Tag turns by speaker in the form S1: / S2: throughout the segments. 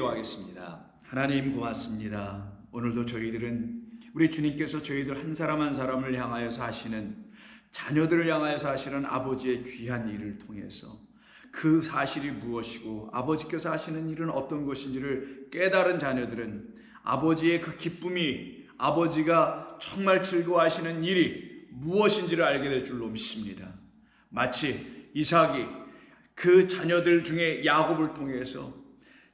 S1: 기도하겠습니다. 하나님 고맙습니다. 오늘도 저희들은 우리 주님께서 저희들 한 사람 한 사람을 향하여서 하시는, 자녀들을 향하여서 하시는 아버지의 귀한 일을 통해서 그 사실이 무엇이고 아버지께서 하시는 일은 어떤 것인지를 깨달은 자녀들은 아버지의 그 기쁨이, 아버지가 정말 즐거워하시는 일이 무엇인지를 알게 될 줄로 믿습니다. 마치 이삭이 그 자녀들 중에 야곱을 통해서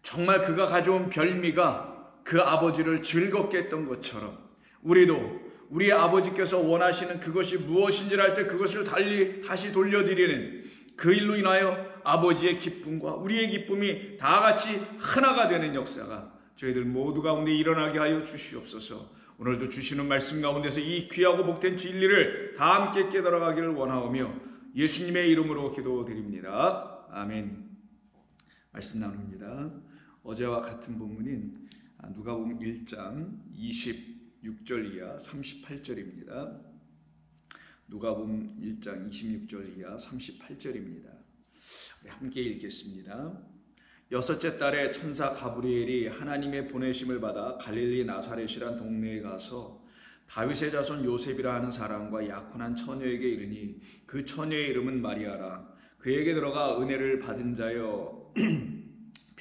S1: 정말 그가 가져온 별미가 그 아버지를 즐겁게 했던 것처럼 우리도 우리 아버지께서 원하시는 그것이 무엇인지를 알 때 그것을 다시 돌려드리는 그 일로 인하여 아버지의 기쁨과 우리의 기쁨이 다 같이 하나가 되는 역사가 저희들 모두 가운데 일어나게 하여 주시옵소서. 오늘도 주시는 말씀 가운데서 이 귀하고 복된 진리를 다 함께 깨달아가기를 원하오며 예수님의 이름으로 기도드립니다. 아멘. 말씀 나눕니다. 어제와 같은 본문인 누가복음 1장 26절 이하 38절입니다. 누가복음 1장 26절 이하 38절입니다. 함께 읽겠습니다. 여섯째 달에 천사 가브리엘이 하나님의 보내심을 받아 갈릴리 나사렛이란 동네에 가서 다윗의 자손 요셉이라 하는 사람과 약혼한 처녀에게 이르니 그 처녀의 이름은 마리아라. 그에게 들어가 은혜를 받은 자여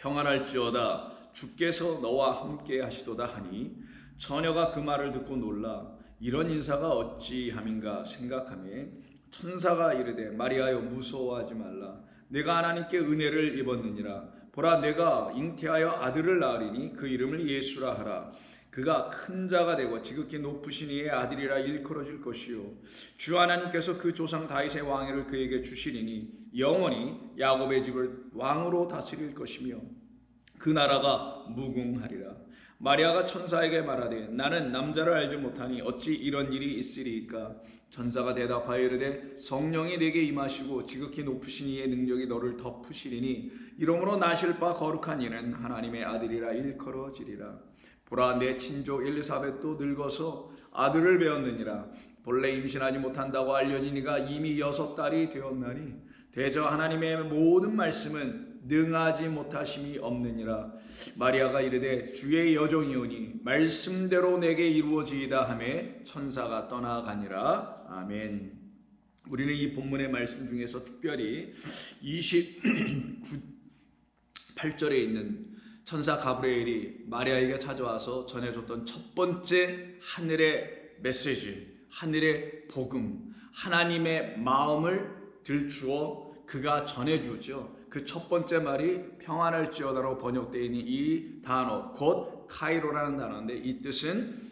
S1: 평안할지어다. 주께서 너와 함께 하시도다 하니 처녀가 그 말을 듣고 놀라 이런 인사가 어찌함인가 생각하며 천사가 이르되 마리아여 무서워하지 말라. 내가 하나님께 은혜를 입었느니라. 보라 내가 잉태하여 아들을 낳으리니 그 이름을 예수라 하라. 그가 큰 자가 되고 지극히 높으신 이의 아들이라 일컬어질 것이요 주 하나님께서 그 조상 다윗의 왕위를 그에게 주시리니 영원히 야곱의 집을 왕으로 다스릴 것이며 그 나라가 무궁하리라. 마리아가 천사에게 말하되 나는 남자를 알지 못하니 어찌 이런 일이 있으리이까. 천사가 대답하여 이르되 성령이 내게 임하시고 지극히 높으신 이의 능력이 너를 덮으시리니 이러므로 나실 바 거룩한 이는 하나님의 아들이라 일컬어지리라. 보라 내 친족 엘리사벳도 늙어서 아들을 배었느니라. 본래 임신하지 못한다고 알려지니가 이미 6달이 되었나니 대저 하나님의 모든 말씀은 능하지 못하심이 없느니라. 마리아가 이르되 주의 여종이오니 말씀대로 내게 이루어지이다 하매 천사가 떠나가니라. 아멘. 우리는 이 본문의 말씀 중에서 특별히 28절에 있는 천사 가브리엘이 마리아에게 찾아와서 전해줬던 첫 번째 하늘의 메시지, 하늘의 복음, 하나님의 마음을 들추어 그가 전해주죠. 그 첫 번째 말이 평안할지어다로 번역되어 있는 이 단어, 곧 카이로라는 단어인데 이 뜻은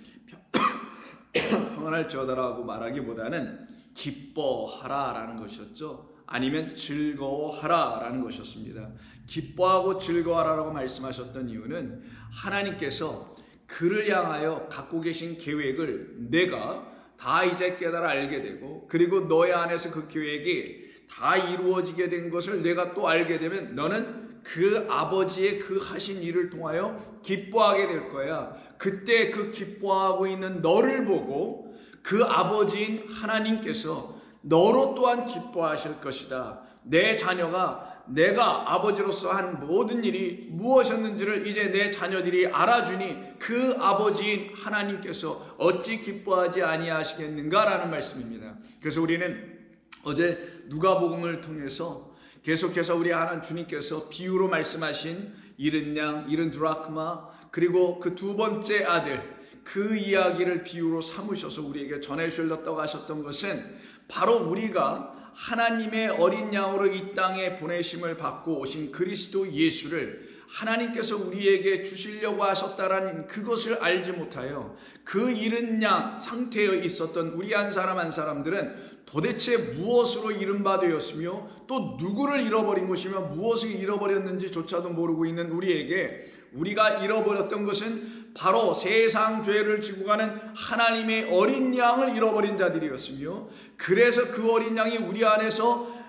S1: 평안할지어다라고 말하기보다는 기뻐하라라는 것이었죠. 아니면 즐거워하라라는 것이었습니다. 기뻐하고 즐거워하라라고 말씀하셨던 이유는 하나님께서 그를 향하여 갖고 계신 계획을 내가 다 이제 깨달아 알게 되고 그리고 너의 안에서 그 계획이 다 이루어지게 된 것을 내가 또 알게 되면 너는 그 아버지의 그 하신 일을 통하여 기뻐하게 될 거야. 그때 그 기뻐하고 있는 너를 보고 그 아버지인 하나님께서 너로 또한 기뻐하실 것이다. 내 자녀가 내가 아버지로서 한 모든 일이 무엇이었는지를 이제 내 자녀들이 알아주니 그 아버지인 하나님께서 어찌 기뻐하지 아니하시겠는가라는 말씀입니다. 그래서 우리는 어제 누가복음을 통해서 계속해서 우리 하나님 주님께서 비유로 말씀하신 잃은 양, 잃은 드라크마, 그리고 그 두 번째 아들, 그 이야기를 비유로 삼으셔서 우리에게 전해주셨다고 하셨던 것은 바로 우리가 하나님의 어린 양으로 이 땅에 보내심을 받고 오신 그리스도 예수를 하나님께서 우리에게 주시려고 하셨다라는 그것을 알지 못하여 그 잃은 양 상태에 있었던 우리 한 사람 한 사람들은 도대체 무엇으로 잃은 바 되었으며 또 누구를 잃어버린 것이며 무엇을 잃어버렸는지조차도 모르고 있는 우리에게 우리가 잃어버렸던 것은 바로 세상 죄를 지고 가는 하나님의 어린 양을 잃어버린 자들이었으며 그래서 그 어린 양이 우리 안에서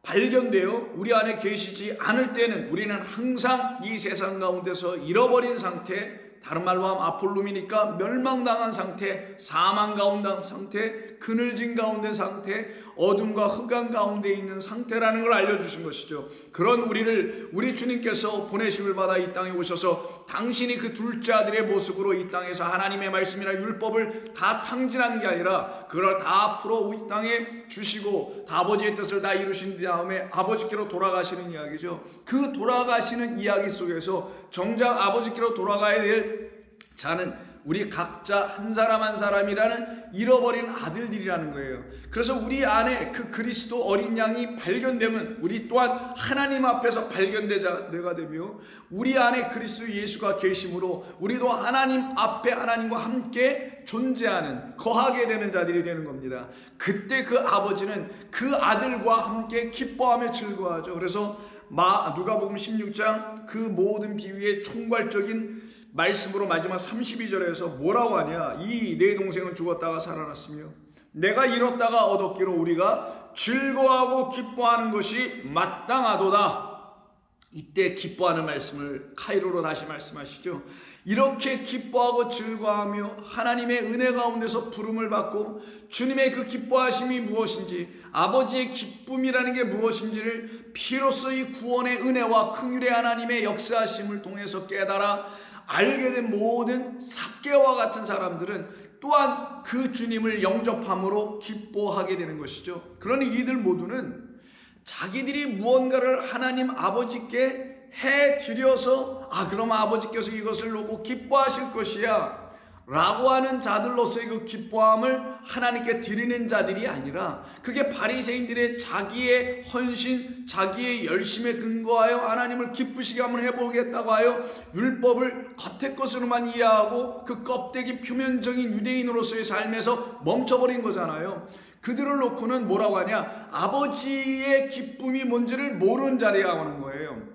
S1: 발견되어 우리 안에 계시지 않을 때는 우리는 항상 이 세상 가운데서 잃어버린 상태, 다른 말로 하면 아폴룸이니까 멸망당한 상태, 사망 가운데 상태, 그늘진 가운데 상태, 어둠과 흑암 가운데 있는 상태라는 걸 알려주신 것이죠. 그런 우리 주님께서 보내심을 받아 이 땅에 오셔서 당신이 그 둘째 아들의 모습으로 이 땅에서 하나님의 말씀이나 율법을 다 탕진한 게 아니라 그걸 다 풀어 이 땅에 주시고 아버지의 뜻을 다 이루신 다음에 아버지께로 돌아가시는 이야기죠. 그 돌아가시는 이야기 속에서 정작 아버지께로 돌아가야 될 자는 우리 각자 한 사람 한 사람이라는 잃어버린 아들들이라는 거예요. 그래서 우리 안에 그 그리스도 어린 양이 발견되면 우리 또한 하나님 앞에서 발견되가 되며 우리 안에 그리스도 예수가 계심으로 우리도 하나님 앞에 하나님과 함께 존재하는 거하게 되는 자들이 되는 겁니다. 그때 그 아버지는 그 아들과 함께 기뻐하며 즐거워하죠. 그래서 누가복음 16장 그 모든 비유의 총괄적인 말씀으로 마지막 32절에서 뭐라고 하냐? 이 내 동생은 죽었다가 살아났으며 내가 잃었다가 얻었기로 우리가 즐거워하고 기뻐하는 것이 마땅하도다. 이때 기뻐하는 말씀을 카이로로 다시 말씀하시죠. 이렇게 기뻐하고 즐거워하며 하나님의 은혜 가운데서 부름을 받고 주님의 그 기뻐하심이 무엇인지, 아버지의 기쁨이라는 게 무엇인지를 피로써 이 구원의 은혜와 긍휼의 하나님의 역사하심을 통해서 깨달아 알게 된 모든 삭개와 같은 사람들은 또한 그 주님을 영접함으로 기뻐하게 되는 것이죠. 그러니 이들 모두는 자기들이 무언가를 하나님 아버지께 해드려서 그럼 아버지께서 이것을 놓고 기뻐하실 것이야 라고 하는 자들로서의 그 기뻐함을 하나님께 드리는 자들이 아니라 그게 바리새인들의 자기의 헌신, 자기의 열심에 근거하여 하나님을 기쁘시게 한번 해보겠다고 하여 율법을 겉의 것으로만 이해하고 그 껍데기 표면적인 유대인으로서의 삶에서 멈춰버린 거잖아요. 그들을 놓고는 뭐라고 하냐? 아버지의 기쁨이 뭔지를 모르는 자리에 하는 거예요.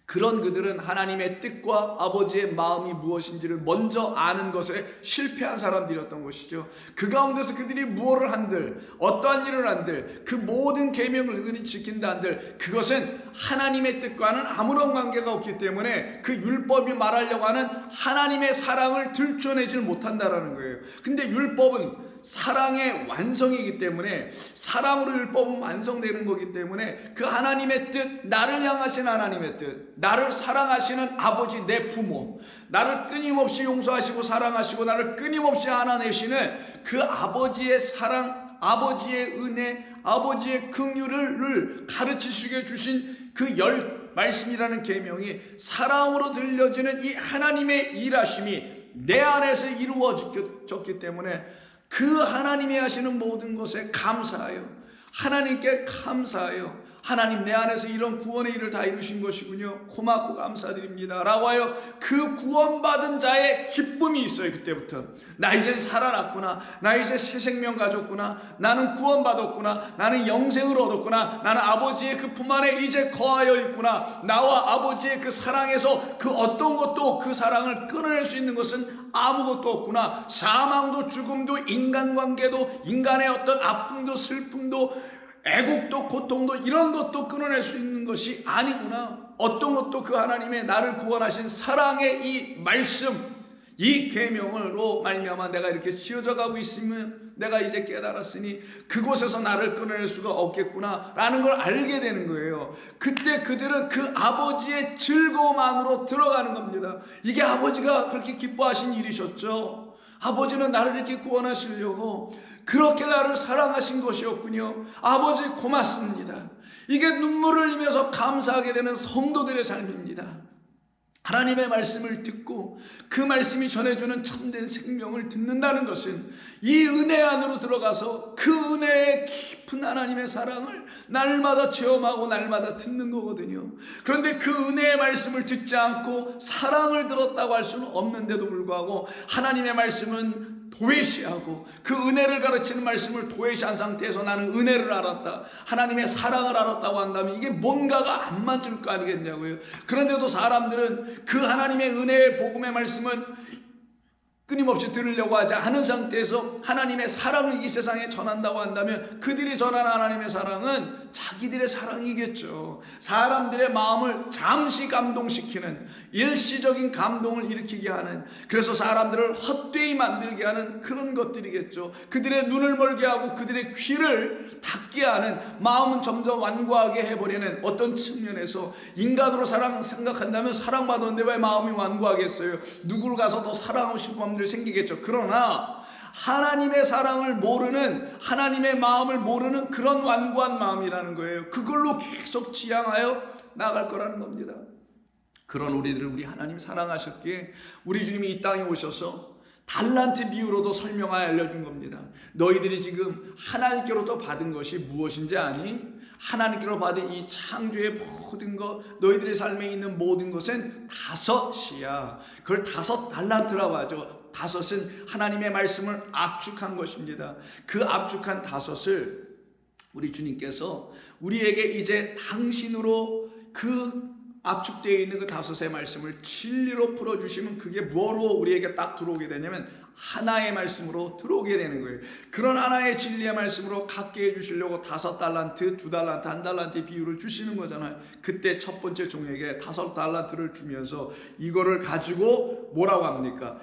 S1: 그런 그들은 하나님의 뜻과 아버지의 마음이 무엇인지를 먼저 아는 것에 실패한 사람들이었던 것이죠. 그 가운데서 그들이 무엇을 한들, 어떠한 일을 한들, 그 모든 계명을 그들이 지킨다 한들 그것은 하나님의 뜻과는 아무런 관계가 없기 때문에 그 율법이 말하려고 하는 하나님의 사랑을 들춰내질 못한다라는 거예요. 근데 율법은 사랑의 완성이기 때문에 사랑으로 율법은 완성되는 거기 때문에 그 하나님의 뜻, 나를 향하신 하나님의 뜻, 나를 사랑하시는 아버지, 내 부모, 나를 끊임없이 용서하시고 사랑하시고 나를 끊임없이 안아내시는 그 아버지의 사랑, 아버지의 은혜, 아버지의 긍휼을 가르치시게 주신 그 말씀이라는 계명이 사랑으로 들려지는 이 하나님의 일하심이 내 안에서 이루어졌기 때문에 그 하나님이 하시는 모든 것에 감사하여 하나님께 감사하여 하나님 내 안에서 이런 구원의 일을 다 이루신 것이군요. 고맙고 감사드립니다 라고 하여 그 구원받은 자의 기쁨이 있어요. 그때부터 나 이제 살아났구나, 나 이제 새 생명 가졌구나, 나는 구원받았구나, 나는 영생을 얻었구나, 나는 아버지의 그 품 안에 이제 거하여 있구나, 나와 아버지의 그 사랑에서 그 어떤 것도 그 사랑을 끊어낼 수 있는 것은 아무것도 없구나, 사망도 죽음도 인간관계도 인간의 어떤 아픔도 슬픔도 애국도 고통도 이런 것도 끊어낼 수 있는 것이 아니구나. 어떤 것도 그 하나님의 나를 구원하신 사랑의 이 말씀, 이 계명으로 말미암아 내가 이렇게 지어져 가고 있으면 내가 이제 깨달았으니 그곳에서 나를 끊어낼 수가 없겠구나 라는 걸 알게 되는 거예요. 그때 그들은 그 아버지의 즐거움 안으로 들어가는 겁니다. 이게 아버지가 그렇게 기뻐하신 일이셨죠. 아버지는 나를 이렇게 구원하시려고 그렇게 나를 사랑하신 것이었군요. 아버지 고맙습니다. 이게 눈물을 흘리면서 감사하게 되는 성도들의 삶입니다. 하나님의 말씀을 듣고 그 말씀이 전해주는 참된 생명을 듣는다는 것은 이 은혜 안으로 들어가서 그 은혜의 깊은 하나님의 사랑을 날마다 체험하고 날마다 듣는 거거든요. 그런데 그 은혜의 말씀을 듣지 않고 사랑을 들었다고 할 수는 없는데도 불구하고 하나님의 말씀은 도외시하고 그 은혜를 가르치는 말씀을 도외시한 상태에서 나는 은혜를 알았다, 하나님의 사랑을 알았다고 한다면 이게 뭔가가 안 맞을 거 아니겠냐고요. 그런데도 사람들은 그 하나님의 은혜의 복음의 말씀은 끊임없이 들으려고 하지 않은 상태에서 하나님의 사랑을 이 세상에 전한다고 한다면 그들이 전하는 하나님의 사랑은 자기들의 사랑이겠죠. 사람들의 마음을 잠시 감동시키는, 일시적인 감동을 일으키게 하는, 그래서 사람들을 헛되이 만들게 하는 그런 것들이겠죠. 그들의 눈을 멀게 하고 그들의 귀를 닫게 하는, 마음은 점점 완고하게 해버리는, 어떤 측면에서 인간으로 생각한다면 사랑받았는데 왜 마음이 완고하겠어요? 누구를 가서 더 사랑하고 싶은 마음들이 생기겠죠. 그러나 하나님의 사랑을 모르는, 하나님의 마음을 모르는 그런 완고한 마음이라는 거예요. 그걸로 계속 지향하여 나갈 거라는 겁니다. 그런 우리들을 우리 하나님 사랑하셨기에 우리 주님이 이 땅에 오셔서 달란트 비유로도 설명하여 알려준 겁니다. 너희들이 지금 하나님께로부터 받은 것이 무엇인지 아니? 하나님께로 받은 이 창조의 모든 것, 너희들의 삶에 있는 모든 것은 다섯이야. 그걸 5달란트라고 하죠. 5은 하나님의 말씀을 압축한 것입니다. 그 압축한 5을 우리 주님께서 우리에게 이제 당신으로 그 압축되어 있는 그 5의 말씀을 진리로 풀어주시면 그게 뭐로 우리에게 딱 들어오게 되냐면 하나의 말씀으로 들어오게 되는 거예요. 그런 하나의 진리의 말씀으로 갖게 해주시려고 5달란트, 2달란트, 1달란트의 비유를 주시는 거잖아요. 그때 첫 번째 종에게 5달란트를 주면서 이거를 가지고 뭐라고 합니까?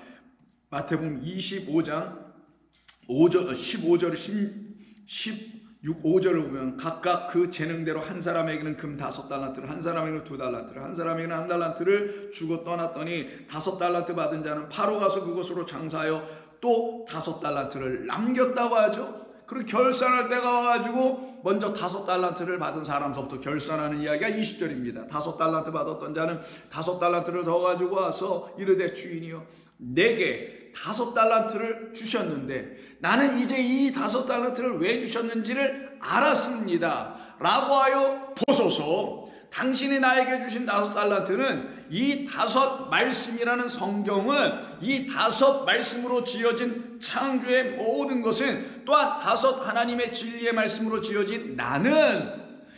S1: 마태복음 25장 15절 5절을 보면 각각 그 재능대로 한 사람에게는 금 5달란트를, 한 사람에게는 2달란트를, 한 사람에게는 1달란트를 주고 떠났더니 5달란트 받은 자는 바로 가서 그것으로 장사하여 또 5달란트를 남겼다고 하죠. 그리고 결산할 때가 와가지고 먼저 5달란트를 받은 사람서부터 결산하는 이야기가 20절입니다. 5달란트 받았던 자는 5달란트를 더 가지고 와서 이르되 주인이여 내게 5달란트를 주셨는데 나는 이제 이 5달란트를 왜 주셨는지를 알았습니다 라고 하여 보소서. 당신이 나에게 주신 5달란트는 이 5 말씀이라는 성경은, 이 5 말씀으로 지어진 창조의 모든 것은, 또한 5 하나님의 진리의 말씀으로 지어진 나는,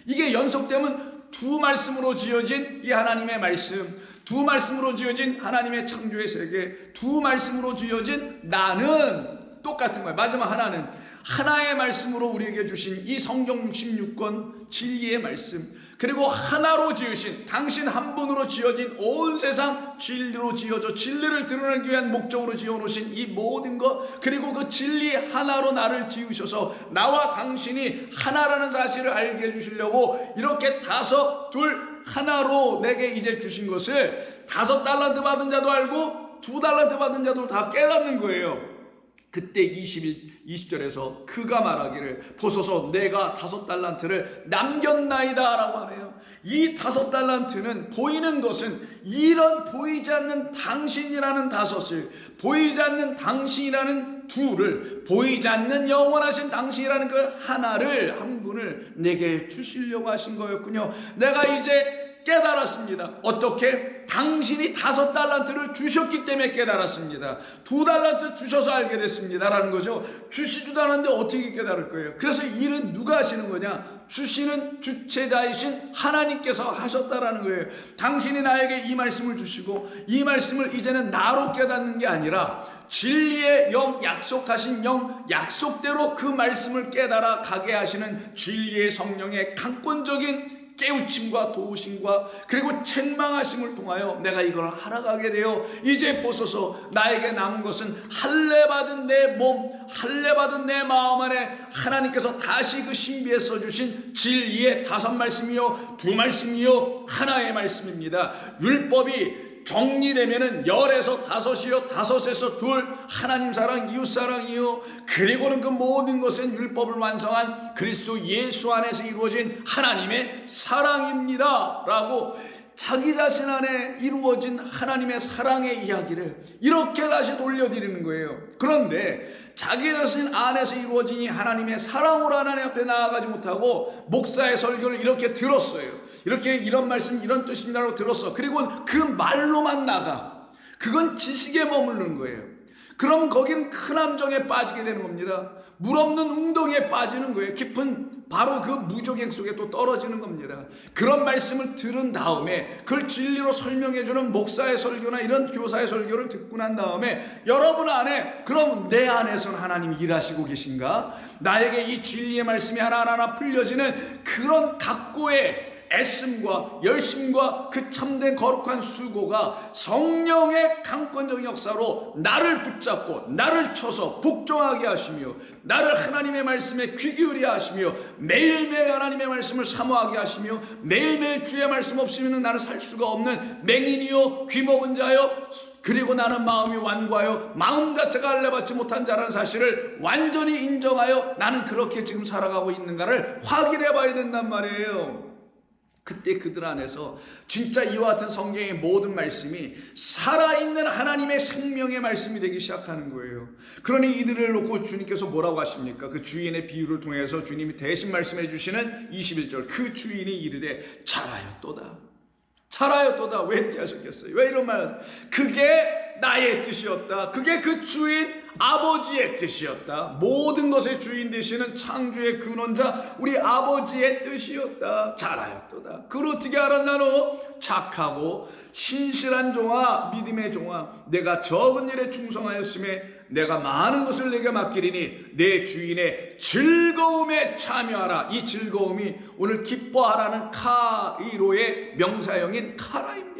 S1: 이게 연속되면 2 말씀으로 지어진 이 하나님의 말씀, 2 말씀으로 지어진 하나님의 창조의 세계, 2 말씀으로 지어진 나는 똑같은 거예요. 마지막 하나는 하나의 말씀으로 우리에게 주신 이 성경 66권 진리의 말씀, 그리고 하나로 지으신, 당신 한 분으로 지어진 온 세상 진리로 지어져 진리를 드러내기 위한 목적으로 지어놓으신 이 모든 것, 그리고 그 진리 하나로 나를 지으셔서 나와 당신이 하나라는 사실을 알게 해주시려고 이렇게 5, 2, 하나로 내게 이제 주신 것을 5달란트 받은 자도 알고 2달란트 받은 자도 다 깨닫는 거예요. 그때 20절에서 그가 말하기를 보소서 내가 5달란트를 남겼나이다 라고 하네요. 이 5달란트는 보이는 것은 이런 보이지 않는 당신이라는 5을, 보이지 않는 당신이라는 2를, 보이지 않는 영원하신 당신이라는 그 하나를, 한 분을 내게 주시려고 하신 거였군요. 내가 이제 깨달았습니다. 어떻게? 당신이 5달란트를 주셨기 때문에 깨달았습니다. 2달란트 주셔서 알게 됐습니다 라는 거죠. 주시지도 않았는데 어떻게 깨달을 거예요? 그래서 일은 누가 하시는 거냐? 주시는 주체자이신 하나님께서 하셨다라는 거예요. 당신이 나에게 이 말씀을 주시고 이 말씀을 이제는 나로 깨닫는 게 아니라 진리의 영, 약속하신 영, 약속대로 그 말씀을 깨달아 가게 하시는 진리의 성령의 강권적인 깨우침과 도우심과 그리고 책망하심을 통하여 내가 이걸 알아가게 되어 이제 보소서 나에게 남은 것은 할례받은 내 몸, 할례받은 내 마음 안에 하나님께서 다시 그 신비에 써주신 진리의 5 말씀이요 2 말씀이요 하나의 말씀입니다. 율법이 정리되면은 10에서 5이요 5에서 2 하나님 사랑 이웃 사랑이요 그리고는 그 모든 것은 율법을 완성한 그리스도 예수 안에서 이루어진 하나님의 사랑입니다 라고 자기 자신 안에 이루어진 하나님의 사랑의 이야기를 이렇게 다시 돌려드리는 거예요. 그런데 자기 자신 안에서 이루어진 이 하나님의 사랑으로 하나님 앞에 나아가지 못하고 목사의 설교를 이렇게 들었어요. 이렇게 이런 말씀 이런 뜻입니다라고 들었어. 그리고 그 말로만 나가. 그건 지식에 머무르는 거예요. 그러면 거기는 큰 함정에 빠지게 되는 겁니다. 물 없는 웅덩이에 빠지는 거예요. 깊은 바로 그 무저객 속에 또 떨어지는 겁니다. 그런 말씀을 들은 다음에 그걸 진리로 설명해주는 목사의 설교나 이런 교사의 설교를 듣고 난 다음에 여러분 안에, 그럼 내 안에서는 하나님이 일하시고 계신가? 나에게 이 진리의 말씀이 하나하나 풀려지는 그런 각고의 애씀과 열심과 그 참된 거룩한 수고가 성령의 강권적 역사로 나를 붙잡고 나를 쳐서 복종하게 하시며 나를 하나님의 말씀에 귀 기울여 하시며 매일매일 하나님의 말씀을 사모하게 하시며 매일매일 주의 말씀 없이는 나는 살 수가 없는 맹인이요 귀먹은 자요, 그리고 나는 마음이 완고하여 마음 자체가 할례받지 못한 자라는 사실을 완전히 인정하여 나는 그렇게 지금 살아가고 있는가를 확인해 봐야 된단 말이에요. 그때 그들 안에서 진짜 이와 같은 성경의 모든 말씀이 살아있는 하나님의 생명의 말씀이 되기 시작하는 거예요. 그러니 이들을 놓고 주님께서 뭐라고 하십니까? 그 주인의 비유를 통해서 주님이 대신 말씀해 주시는 21절, 그 주인이 이르되 잘하였도다. 잘하였도다. 왜 이렇게 하셨겠어요? 왜 이런 말? 그게 나의 뜻이었다. 그게 그 주인 아버지의 뜻이었다. 모든 것의 주인 되시는 창조의 근원자 우리 아버지의 뜻이었다. 잘하였도다. 그걸 어떻게 알았나노? 착하고 신실한 종아, 믿음의 종아, 내가 적은 일에 충성하였음에 내가 많은 것을 내게 맡기리니 내 주인의 즐거움에 참여하라. 이 즐거움이 오늘 기뻐하라는 카이로의 명사형인 카라입니다.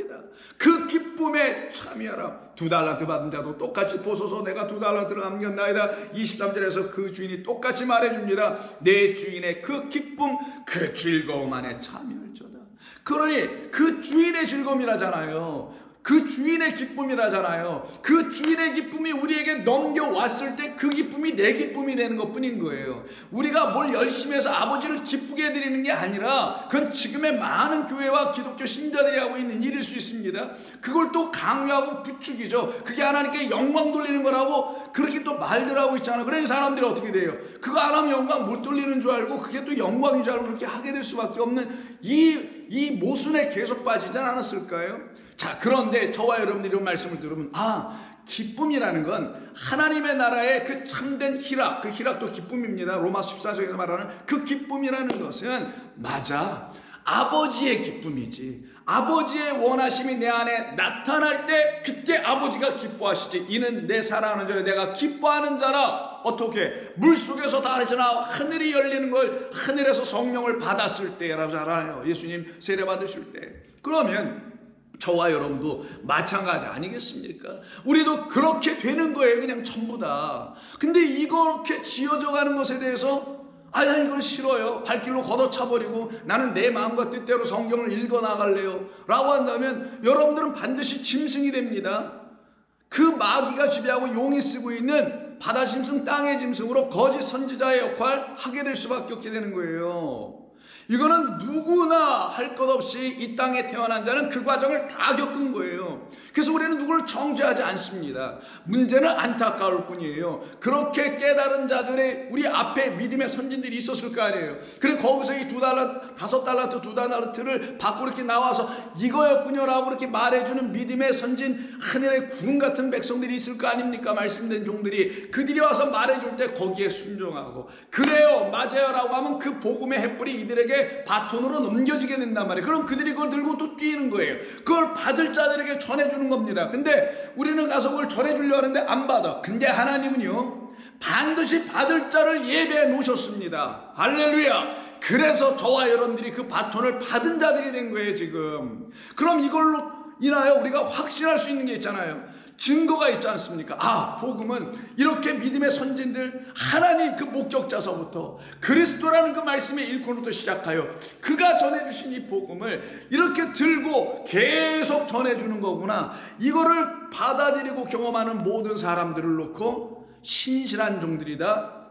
S1: 그 기쁨에 참여하라. 2달란트 받은 자도 똑같이 보소서 내가 2달란트를 남겼나이다. 23절에서 그 주인이 똑같이 말해줍니다. 내 주인의 그 기쁨, 그 즐거움 안에 참여할지어다. 그러니 그 주인의 즐거움이라잖아요. 그 주인의 기쁨이라잖아요. 그 주인의 기쁨이 우리에게 넘겨왔을 때 그 기쁨이 내 기쁨이 되는 것뿐인 거예요. 우리가 뭘 열심히 해서 아버지를 기쁘게 해드리는 게 아니라 그건 지금의 많은 교회와 기독교 신자들이 하고 있는 일일 수 있습니다. 그걸 또 강요하고 부추기죠. 그게 하나님께 영광 돌리는 거라고 그렇게 또 말들 하고 있잖아요. 그러니 사람들이 어떻게 돼요? 그거 안 하면 영광 못 돌리는 줄 알고 그게 또 영광인 줄 알고 그렇게 하게 될 수밖에 없는 이 모순에 계속 빠지지 않았을까요? 자, 그런데 저와 여러분들이 이런 말씀을 들으면 기쁨이라는 건 하나님의 나라의 그 참된 희락, 그 희락도 기쁨입니다. 로마 14장에서 말하는 그 기쁨이라는 것은 맞아, 아버지의 기쁨이지. 아버지의 원하심이 내 안에 나타날 때 그때 아버지가 기뻐하시지. 이는 내 사랑하는 자여 내가 기뻐하는 자라. 어떻게? 물속에서 다르잖아. 하늘이 열리는 걸 하늘에서 성령을 받았을 때라고 잘 알아요. 예수님 세례 받으실 때. 그러면 저와 여러분도 마찬가지 아니겠습니까? 우리도 그렇게 되는 거예요. 그냥 전부 다. 근데 이렇게 지어져 가는 것에 대해서 난 이걸 싫어요. 발길로 걷어차버리고 나는 내 마음과 뜻대로 성경을 읽어나갈래요 라고 한다면 여러분들은 반드시 짐승이 됩니다. 그 마귀가 지배하고 용이 쓰고 있는 바다 짐승, 땅의 짐승으로 거짓 선지자의 역할 하게 될 수밖에 없게 되는 거예요. 이거는 누구나 할 것 없이 이 땅에 태어난 자는 그 과정을 다 겪은 거예요. 그래서 우리는 누구를 정죄하지 않습니다. 문제는 안타까울 뿐이에요. 그렇게 깨달은 자들의 우리 앞에 믿음의 선진들이 있었을 거 아니에요. 그래 거기서 이 2달란트, 5달란트, 2달란트를 받고 이렇게 나와서 이거였군요 라고 그렇게 말해주는 믿음의 선진, 하늘의 구름 같은 백성들이 있을 거 아닙니까? 말씀된 종들이. 그들이 와서 말해줄 때 거기에 순종하고 그래요 맞아요 라고 하면 그 복음의 햇불이 이들에게 바톤으로 넘겨지게 된단 말이에요. 그럼 그들이 그걸 들고 또 뛰는 거예요. 그걸 받을 자들에게 전해주는 겁니다. 근데 우리는 가서 그걸 전해주려고 하는데 안 받아. 근데 하나님은요 반드시 받을 자를 예배해 놓으셨습니다. 할렐루야. 그래서 저와 여러분들이 그 바톤을 받은 자들이 된 거예요 지금. 그럼 이걸로 인하여 우리가 확신할 수 있는 게 있잖아요. 증거가 있지 않습니까? 복음은 이렇게 믿음의 선진들, 하나님 그 목격자서부터 그리스도라는 그 말씀의 일꾼부터 시작하여 그가 전해주신 이 복음을 이렇게 들고 계속 전해주는 거구나. 이거를 받아들이고 경험하는 모든 사람들을 놓고 신실한 종들이다,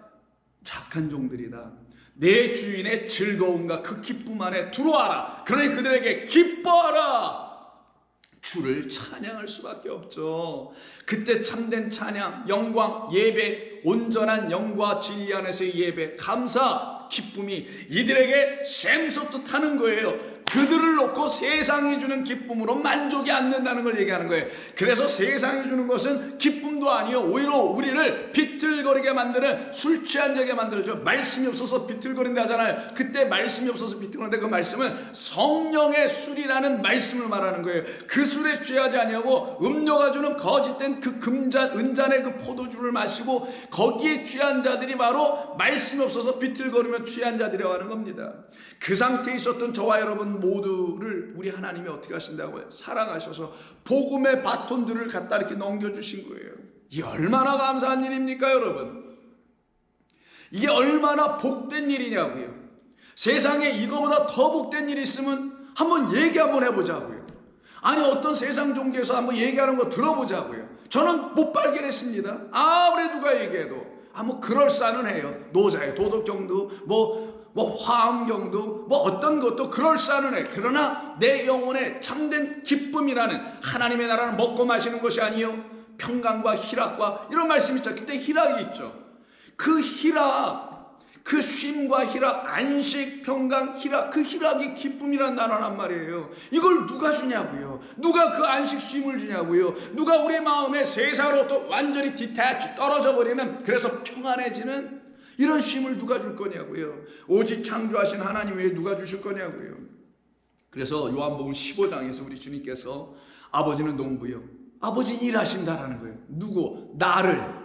S1: 착한 종들이다, 내 주인의 즐거움과 그 기쁨 안에 들어와라. 그러니 그들에게 기뻐하라. 주를 찬양할 수밖에 없죠. 그때 참된 찬양, 영광, 예배, 온전한 영과 진리 안에서의 예배, 감사, 기쁨이 이들에게 샘솟듯 하는 거예요. 그들을 놓고 세상이 주는 기쁨으로 만족이 안 된다는 걸 얘기하는 거예요. 그래서 세상이 주는 것은 기쁨도 아니요, 오히려 우리를 비틀거리게 만드는, 술 취한 자게 만들죠. 말씀이 없어서 비틀거린다 하잖아요. 그때 말씀이 없어서 비틀거리는데 그 말씀은 성령의 술이라는 말씀을 말하는 거예요. 그 술에 취하지 아니하고 음료가 주는 거짓된 그 은잔의 그 포도주를 마시고 거기에 취한 자들이 바로 말씀이 없어서 비틀거리며 취한 자들이라고 하는 겁니다. 그 상태에 있었던 저와 여러분 모두를 우리 하나님이 어떻게 하신다고요? 사랑하셔서 복음의 바톤들을 갖다 이렇게 넘겨주신 거예요. 이게 얼마나 감사한 일입니까, 여러분? 이게 얼마나 복된 일이냐고요. 세상에 이거보다 더 복된 일이 있으면 한번 얘기 한번 해보자고요. 아니, 어떤 세상 종교에서 한번 얘기하는 거 들어보자고요. 저는 못 발견했습니다. 아무리 누가 얘기해도 뭐 그럴싸는 해요. 노자의 도덕경도 화엄경도 어떤 것도 그럴싸는 해. 그러나 내 영혼의 참된 기쁨이라는 하나님의 나라는 먹고 마시는 것이 아니요 평강과 희락과 이런 말씀이 있죠. 그때 희락이 있죠. 그 희락, 그 쉼과 희락, 안식, 평강, 희락, 그 희락이 기쁨이란 단어란 말이에요. 이걸 누가 주냐고요. 누가 그 안식, 쉼을 주냐고요. 누가 우리 마음에 세상으로부터 완전히 디태치, 떨어져 버리는, 그래서 평안해지는 이런 쉼을 누가 줄 거냐고요. 오직 창조하신 하나님 외에 누가 주실 거냐고요. 그래서 요한복음 15장에서 우리 주님께서 아버지는 농부요, 아버지 일하신다라는 거예요. 누구? 나를.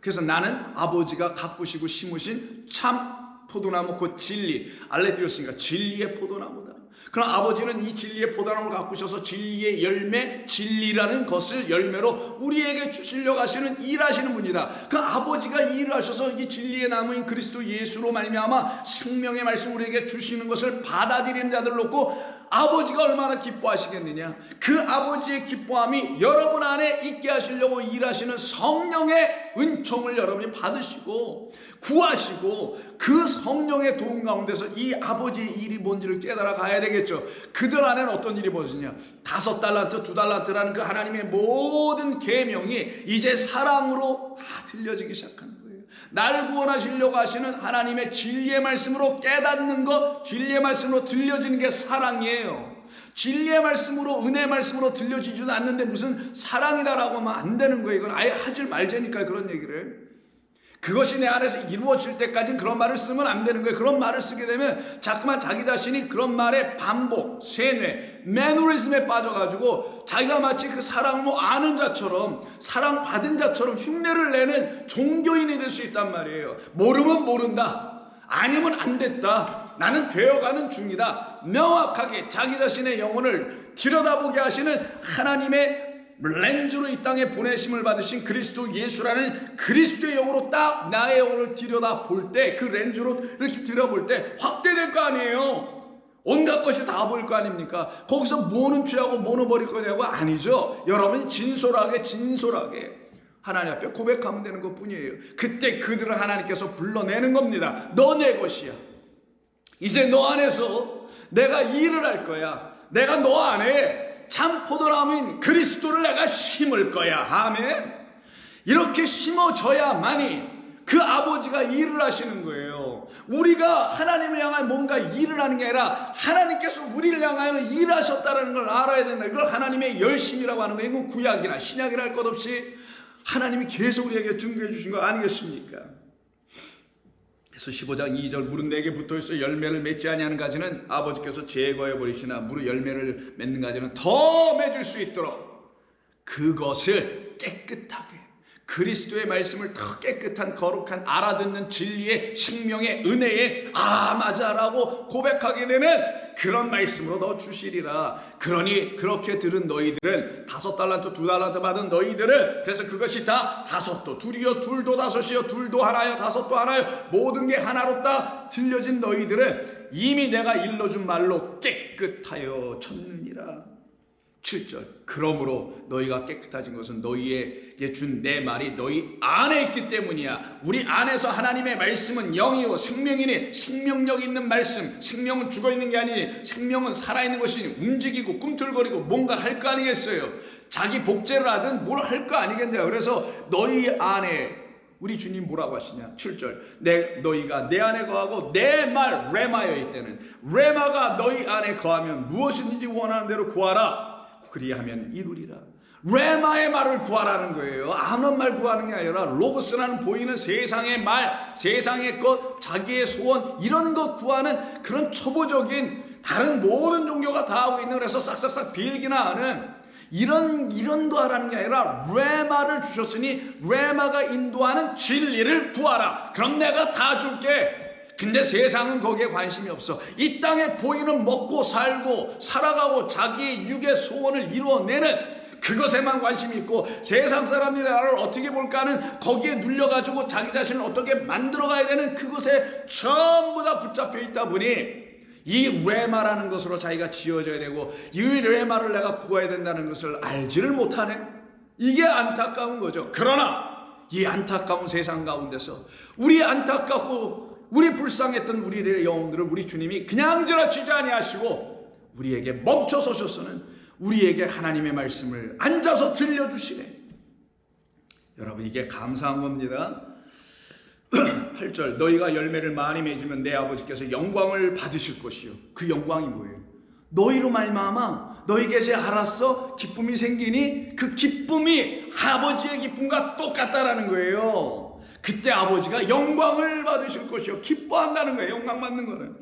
S1: 그래서 나는 아버지가 가꾸시고 심으신 참 포도나무, 곧 진리, 알레드리오스니까 진리의 포도나무다. 그럼 아버지는 이 진리의 포도나무를 가꾸셔서 진리의 열매, 진리라는 것을 열매로 우리에게 주시려고 하시는, 일하시는 분이다. 그 아버지가 일을 하셔서 이 진리의 나무인 그리스도 예수로 말미암아 생명의 말씀 우리에게 주시는 것을 받아들이는 자들을 놓고 아버지가 얼마나 기뻐하시겠느냐. 그 아버지의 기뻐함이 여러분 안에 있게 하시려고 일하시는 성령의 은총을 여러분이 받으시고 구하시고 그 성령의 도움 가운데서 이 아버지의 일이 뭔지를 깨달아 가야 되겠죠. 그들 안에는 어떤 일이 벌어지냐. 5달란트, 2달란트라는 그 하나님의 모든 계명이 이제 사랑으로 다 들려지기 시작하는 거예요. 날 구원하시려고 하시는 하나님의 진리의 말씀으로 깨닫는 것, 진리의 말씀으로 들려지는 게 사랑이에요. 진리의 말씀으로, 은혜의 말씀으로 들려지지도 않는데 무슨 사랑이다라고 하면 안 되는 거예요. 이건 아예 하지 말자니까요, 그런 얘기를. 그것이 내 안에서 이루어질 때까지는 그런 말을 쓰면 안 되는 거예요. 그런 말을 쓰게 되면 자꾸만 자기 자신이 그런 말의 반복, 세뇌, 매너리즘에 빠져가지고 자기가 마치 그 사랑을 아는 자처럼, 사랑받은 자처럼 흉내를 내는 종교인이 될 수 있단 말이에요. 모르면 모른다, 아니면 안 됐다, 나는 되어가는 중이다. 명확하게 자기 자신의 영혼을 들여다보게 하시는 하나님의 렌즈로 이 땅에 보내심을 받으신 그리스도 예수라는 그리스도의 영으로 딱 나의 영혼을 들여다볼 때, 그 렌즈로 이렇게 들여볼 때 확대될 거 아니에요. 온갖 것이 다 보일 거 아닙니까? 거기서 뭐는 취하고 뭐는 버릴 거냐고 아니죠. 여러분이 진솔하게 하나님 앞에 고백하면 되는 것 뿐이에요. 그때 그들을 하나님께서 불러내는 겁니다. 너 내 것이야. 이제 너 안에서 내가 일을 할 거야. 내가 너 안에 참 포도나무인 그리스도를 내가 심을 거야. 아멘. 이렇게 심어져야만이 그 아버지가 일을 하시는 거예요. 우리가 하나님을 향하여 뭔가 일을 하는 게 아니라 하나님께서 우리를 향하여 일하셨다는 걸 알아야 된다. 이걸 하나님의 열심이라고 하는 거예요. 이건 구약이나 신약이나 할 것 없이 하나님이 계속 우리에게 증거해 주신 거 아니겠습니까? 그래서 15장 2절 물은 내게 붙어있어 열매를 맺지 아니하는 가지는 아버지께서 제거해 버리시나 물은 열매를 맺는 가지는 더 맺을 수 있도록 그것을 깨끗하게, 그리스도의 말씀을 더 깨끗한 거룩한 알아듣는 진리의 생명의 은혜의 맞아라고 고백하게 되는 그런 말씀으로 너 주시리라. 그러니 그렇게 들은 너희들은 5달란트 2달란트 받은 너희들은, 그래서 그것이 다 5도, 둘이요 둘도 5이요 둘도 하나요 5도 하나요 모든 게 하나로 들려진 너희들은 이미 내가 일러준 말로 깨끗하여 졌느니라. 7절 그러므로 너희가 깨끗해진 것은 너희에게 준 내 말이 너희 안에 있기 때문이야. 우리 안에서 하나님의 말씀은 영이요 생명이니, 생명력 있는 말씀, 생명은 죽어있는 게 아니니 생명은 살아있는 것이니 움직이고 꿈틀거리고 뭔가를 할 거 아니겠어요. 자기 복제를 하든 뭘 할 거 아니겠냐요. 그래서 너희 안에 우리 주님 뭐라고 하시냐? 7절. 너희가 내 안에 거하고 내 말 레마여 있다는, 레마가 너희 안에 거하면 무엇이든지 원하는 대로 구하라. 그리하면 이루리라. 레마의 말을 구하라는 거예요. 아무런 말 구하는 게 아니라 로고스라는 보이는 세상의 말, 세상의 것, 자기의 소원, 이런 것 구하는 그런 초보적인 다른 모든 종교가 다 하고 있는, 그래서 싹싹싹 빌기나 하는 이런 거 하라는 게 아니라 레마를 주셨으니 레마가 인도하는 진리를 구하라. 그럼 내가 다 줄게. 근데 세상은 거기에 관심이 없어. 이 땅에 보이는 먹고 살고 살아가고 자기의 육의 소원을 이루어내는 그것에만 관심이 있고, 세상 사람들이 나를 어떻게 볼까 하는 거기에 눌려가지고 자기 자신을 어떻게 만들어가야 되는 그것에 전부 다 붙잡혀 있다 보니 이 레마라는 것으로 자기가 지어져야 되고, 이 레마를 내가 구해야 된다는 것을 알지를 못하네. 이게 안타까운 거죠. 그러나 이 안타까운 세상 가운데서 우리 안타깝고 우리 불쌍했던 우리의 영혼들을 우리 주님이 그냥 지나치지 아니하시고 우리에게 멈춰서셔서는 우리에게 하나님의 말씀을 앉아서 들려주시네. 여러분, 이게 감사한 겁니다. 8절. 너희가 열매를 많이 맺으면 내 아버지께서 영광을 받으실 것이요. 그 영광이 뭐예요? 너희로 말미암아 너희에게 이제 알았어 기쁨이 생기니 그 기쁨이 아버지의 기쁨과 똑같다라는 거예요. 그때 아버지가 영광을 받으실 것이요. 기뻐한다는 거예요. 영광 받는 거는.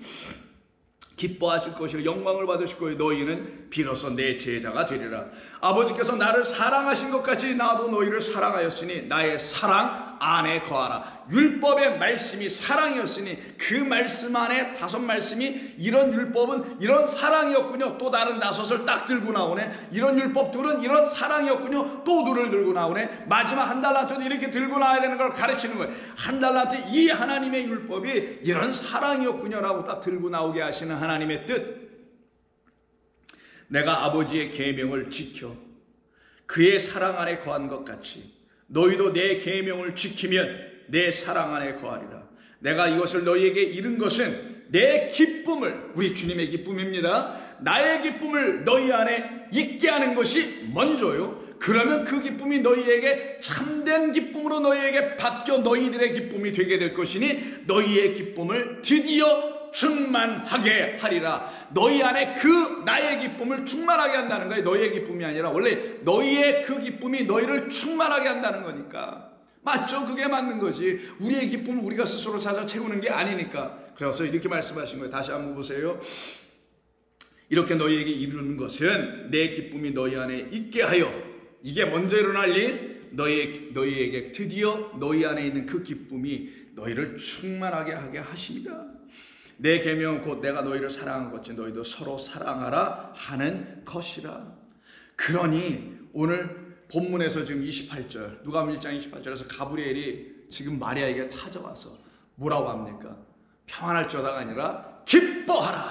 S1: 기뻐하실 것이요 영광을 받으실 거예요. 너희는 비로소 내 제자가 되리라. 아버지께서 나를 사랑하신 것 같이 나도 너희를 사랑하였으니 나의 사랑 안에 거하라. 율법의 말씀이 사랑이었으니 그 말씀 안에 5 말씀이, 이런 율법은 이런 사랑이었군요. 또 다른 5을 딱 들고 나오네. 이런 율법들은 이런 사랑이었군요. 또 둘을 들고 나오네. 마지막 한 달란트도 이렇게 들고 나와야 되는 걸 가르치는 거예요. 한 달란트, 이 하나님의 율법이 이런 사랑이었군요 라고 딱 들고 나오게 하시는 하나님의 뜻. 내가 아버지의 계명을 지켜 그의 사랑 안에 거한 것 같이 너희도 내 계명을 지키면 내 사랑 안에 거하리라. 내가 이것을 너희에게 이른 것은 내 기쁨을, 우리 주님의 기쁨입니다. 나의 기쁨을 너희 안에 있게 하는 것이 먼저요. 그러면 그 기쁨이 너희에게 참된 기쁨으로 너희에게 바뀌어 너희들의 기쁨이 되게 될 것이니 너희의 기쁨을 드디어 충만하게 하리라. 너희 안에 그 나의 기쁨을 충만하게 한다는 거예요. 너희의 기쁨이 아니라 원래 너희의 그 기쁨이 너희를 충만하게 한다는 거니까. 맞죠? 그게 맞는 거지. 우리의 기쁨을 우리가 스스로 찾아 채우는 게 아니니까. 그래서 이렇게 말씀하신 거예요. 다시 한번 보세요. 이렇게 너희에게 이루는 것은 내 기쁨이 너희 안에 있게 하여, 이게 먼저 일어날 일, 너희에게 드디어 너희 안에 있는 그 기쁨이 너희를 충만하게 하게 하십니다. 내 계명은 곧 내가 너희를 사랑한 것이 너희도 서로 사랑하라 하는 것이라. 그러니 오늘 본문에서 지금 28절, 누가복음 1장 28절에서 가브리엘이 지금 마리아에게 찾아와서 뭐라고 합니까? 평안할지어다가 아니라 기뻐하라,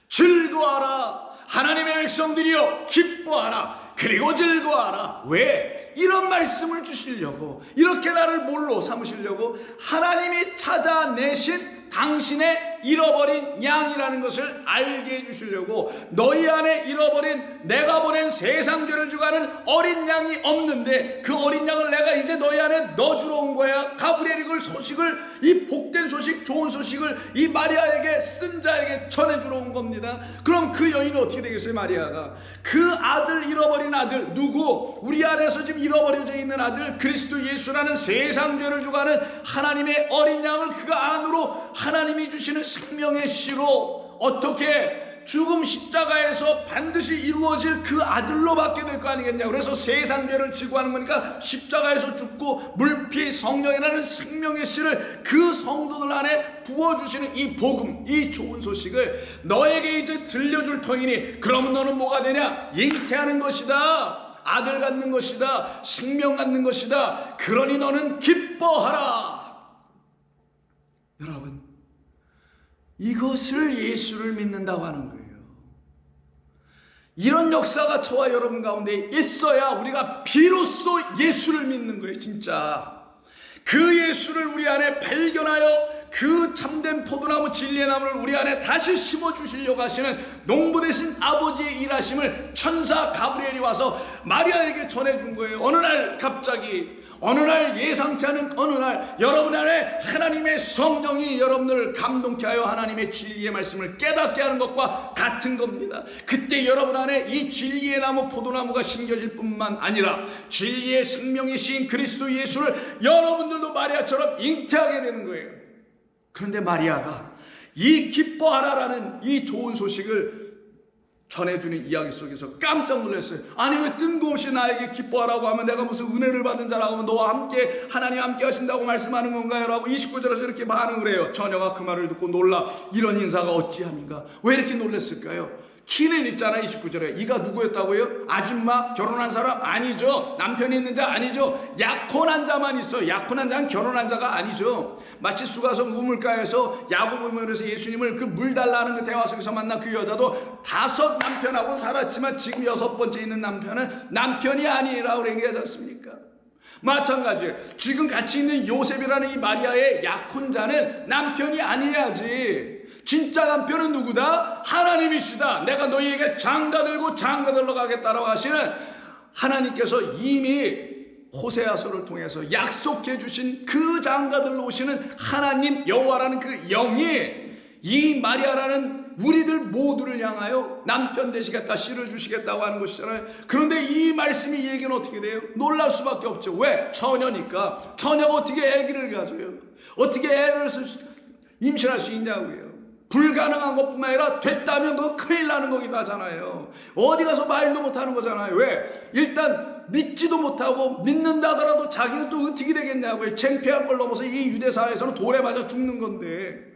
S1: 즐거워하라. 하나님의 백성들이여 기뻐하라, 그리고 즐거워하라. 왜? 이런 말씀을 주시려고, 이렇게 나를 뭘로 삼으시려고? 하나님이 찾아내신 당신의 잃어버린 양이라는 것을 알게 해주시려고. 너희 안에 잃어버린, 내가 보낸 세상 죄를 주가는 어린 양이 없는데 그 어린 양을 내가 이제 너희 안에 넣어주러 온 거야. 가브리엘이 그 소식을, 이 복된 소식, 좋은 소식을 이 마리아에게, 쓴 자에게 전해주러 온 겁니다. 그럼 그 여인은 어떻게 되겠어요? 마리아가 그 아들, 잃어버린 아들, 누구? 우리 안에서 지금 잃어버려져 있는 아들, 그리스도 예수라는 세상 죄를 주가는 하나님의 어린 양을 그 안으로 하나님이 주시는 생명의 씨로 어떻게 죽음 십자가에서 반드시 이루어질 그 아들로 받게 될 거 아니겠냐. 그래서 세상 죄를 지고 하는 거니까 십자가에서 죽고 물피 성령이라는 생명의 씨를 그 성도들 안에 부어주시는 이 복음, 이 좋은 소식을 너에게 이제 들려줄 터이니 그러면 너는 뭐가 되냐? 잉태하는 것이다, 아들 갖는 것이다, 생명 갖는 것이다. 그러니 너는 기뻐하라. 여러분, 이것을 예수를 믿는다고 하는 거예요. 이런 역사가 저와 여러분 가운데 있어야 우리가 비로소 예수를 믿는 거예요. 진짜 그 예수를 우리 안에 발견하여 그 참된 포도나무 진리의 나무를 우리 안에 다시 심어주시려고 하시는 농부 되신 아버지의 일하심을 천사 가브리엘이 와서 마리아에게 전해준 거예요. 어느 날 갑자기, 어느 날 예상치 않은 어느 날 여러분 안에 하나님의 성령이 여러분을 감동케 하여 하나님의 진리의 말씀을 깨닫게 하는 것과 같은 겁니다. 그때 여러분 안에 이 진리의 나무 포도나무가 심겨질 뿐만 아니라 진리의 생명이신 그리스도 예수를 여러분들도 마리아처럼 잉태하게 되는 거예요. 그런데 마리아가 이 기뻐하라라는 이 좋은 소식을 전해주는 이야기 속에서 깜짝 놀랐어요. 아니 왜 뜬금없이 나에게 기뻐하라고 하면 내가 무슨 은혜를 받은 자라고 하면 너와 함께 하나님 함께 하신다고 말씀하는 건가요? 라고 29절에서 이렇게 반응을 해요. 처녀가 그 말을 듣고 놀라 이런 인사가 어찌함인가? 왜 이렇게 놀랐을까요? 키는 있잖아. 29절에 이가 누구였다고요? 아줌마? 결혼한 사람? 아니죠. 남편이 있는 자? 아니죠. 약혼한 자만 있어. 약혼한 자는 결혼한 자가 아니죠. 마치 수가성 우물가에서 야고보면에서 예수님을 그 물 달라는 그 대화 속에서 만난 그 여자도 5 남편하고 살았지만 지금 6번째 있는 남편은 남편이 아니라고 얘기하지 않습니까? 마찬가지예요. 지금 같이 있는 요셉이라는 이 마리아의 약혼자는 남편이 아니야지. 진짜 남편은 누구다? 하나님이시다. 내가 너희에게 장가들고 장가들러 가겠다라고 하시는 하나님께서 이미 호세아서를 통해서 약속해 주신 그 장가들러 오시는 하나님 여호와라는 그 영이 이 마리아라는 우리들 모두를 향하여 남편 되시겠다, 씨를 주시겠다고 하는 것이잖아요. 그런데 이 말씀이 이 얘기는 어떻게 돼요? 놀랄 수밖에 없죠. 왜? 처녀니까. 처녀가 어떻게 아기를 가져요? 어떻게 애를 임신할 수 있냐고요. 불가능한 것뿐만 아니라 됐다면 그거 큰일 나는 거기도 하잖아요. 어디 가서 말도 못하는 거잖아요. 왜? 일단 믿지도 못하고 믿는다 하더라도 자기는 또 어떻게 되겠냐고요. 창피한 걸 넘어서 이 유대사회에서는 돌에 맞아 죽는 건데.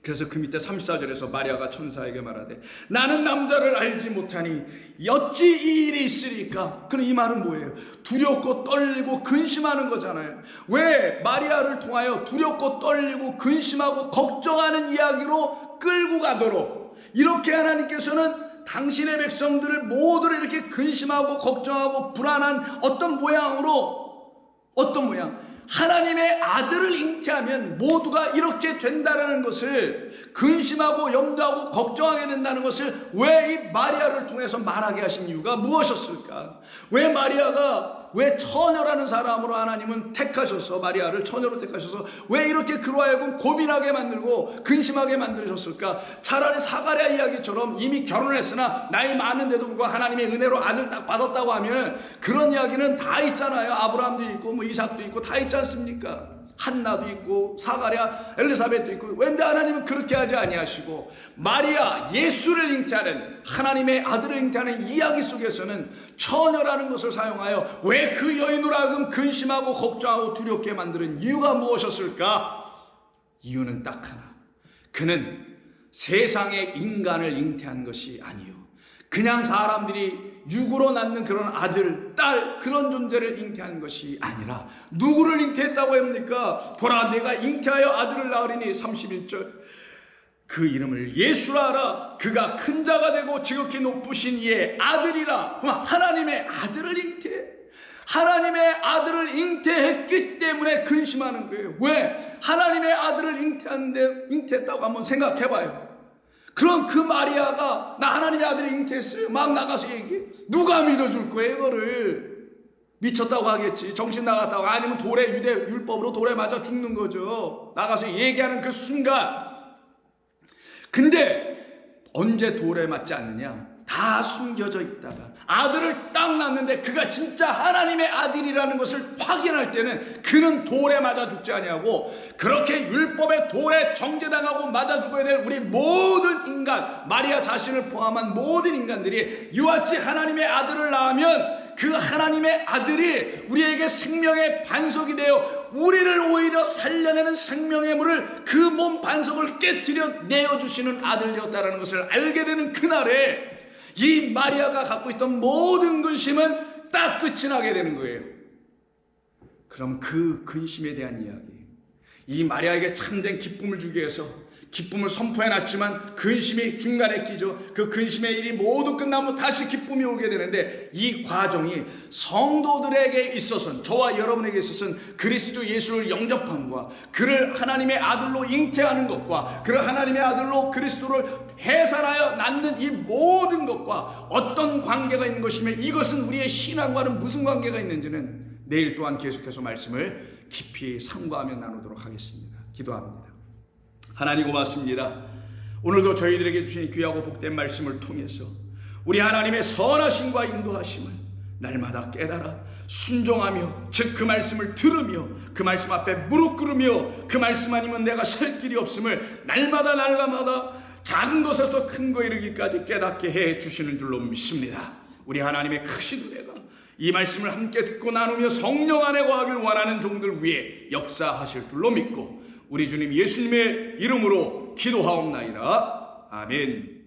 S1: 그래서 그 밑에 34절에서 마리아가 천사에게 말하되 나는 남자를 알지 못하니 어찌 이 일이 있으리까? 그럼 이 말은 뭐예요? 두렵고 떨리고 근심하는 거잖아요. 왜 마리아를 통하여 두렵고 떨리고 근심하고 걱정하는 이야기로 끌고 가도록 이렇게 하나님께서는 당신의 백성들을 모두를 이렇게 근심하고 걱정하고 불안한 어떤 모양 하나님의 아들을 잉태하면 모두가 이렇게 된다는 것을 근심하고 염두하고 걱정하게 된다는 것을 왜 이 마리아를 통해서 말하게 하신 이유가 무엇이었을까? 왜 마리아가 왜 처녀라는 사람으로 하나님은 택하셔서 마리아를 처녀로 택하셔서 왜 이렇게 그로 하여금 고민하게 만들고 근심하게 만드셨을까? 차라리 사가랴 이야기처럼 이미 결혼했으나 나이 많은데도 불구하고 하나님의 은혜로 아들 딱 받았다고 하면 그런 이야기는 다 있잖아요. 아브라함도 있고 뭐 이삭도 있고 다 있지 않습니까? 한나도 있고 사가랴 엘리사벳도 있고. 왠데 하나님은 그렇게 하지 아니하시고 마리아 예수를 잉태하는 하나님의 아들을 잉태하는 이야기 속에서는 처녀라는 것을 사용하여 왜 그 여인으로 하여금 근심하고 걱정하고 두렵게 만드는 이유가 무엇이었을까? 이유는 딱 하나. 그는 세상의 인간을 잉태한 것이 아니요 그냥 사람들이 육으로 낳는 그런 아들, 딸 그런 존재를 잉태한 것이 아니라 누구를 잉태했다고 합니까? 보라 내가 잉태하여 아들을 낳으리니 31절 그 이름을 예수라 하라. 그가 큰 자가 되고 지극히 높으신 이의 아들이라. 하나님의 아들을 하나님의 아들을 잉태했기 때문에 근심하는 거예요. 왜? 하나님의 아들을 잉태했다고 한번 생각해봐요. 그럼 그 마리아가 나 하나님의 아들을 잉태했어요 막 나가서 얘기해. 누가 믿어줄 거예요 이거를? 미쳤다고 하겠지. 정신 나갔다고. 아니면 돌에 유대 율법으로 돌에 맞아 죽는 거죠. 나가서 얘기하는 그 순간. 근데 언제 돌에 맞지 않느냐? 다 숨겨져 있다가 아들을 딱 낳는데 그가 진짜 하나님의 아들이라는 것을 확인할 때는 그는 돌에 맞아 죽지 아니하고 그렇게 율법의 돌에 정죄당하고 맞아 죽어야 될 우리 모든 인간, 마리아 자신을 포함한 모든 인간들이 이와 같이 하나님의 아들을 낳으면 그 하나님의 아들이 우리에게 생명의 반석이 되어 우리를 오히려 살려내는 생명의 물을 그 몸 반석을 깨뜨려 내어주시는 아들 되었다는 것을 알게 되는 그날에 이 마리아가 갖고 있던 모든 근심은 딱 끝이 나게 되는 거예요. 그럼 그 근심에 대한 이야기, 이 마리아에게 참된 기쁨을 주기 위해서 기쁨을 선포해놨지만 근심이 중간에 끼죠. 그 근심의 일이 모두 끝나면 다시 기쁨이 오게 되는데, 이 과정이 성도들에게 있어서는, 저와 여러분에게 있어서는 그리스도 예수를 영접함과 그를 하나님의 아들로 잉태하는 것과 그를 하나님의 아들로 그리스도를 해산하여 낳는 이 모든 것과 어떤 관계가 있는 것이며, 이것은 우리의 신앙과는 무슨 관계가 있는지는 내일 또한 계속해서 말씀을 깊이 삼가하며 나누도록 하겠습니다. 기도합니다. 하나님 고맙습니다. 오늘도 저희들에게 주신 귀하고 복된 말씀을 통해서 우리 하나님의 선하심과 인도하심을 날마다 깨달아 순종하며, 즉 그 말씀을 들으며 그 말씀 앞에 무릎 꿇으며 그 말씀 아니면 내가 설 길이 없음을 날마다 작은 것에서 큰 거 이르기까지 깨닫게 해 주시는 줄로 믿습니다. 우리 하나님의 크신 은혜가 이 말씀을 함께 듣고 나누며 성령 안에 거하길 원하는 종들 위에 역사하실 줄로 믿고 우리 주님 예수님의 이름으로 기도하옵나이다. 아멘.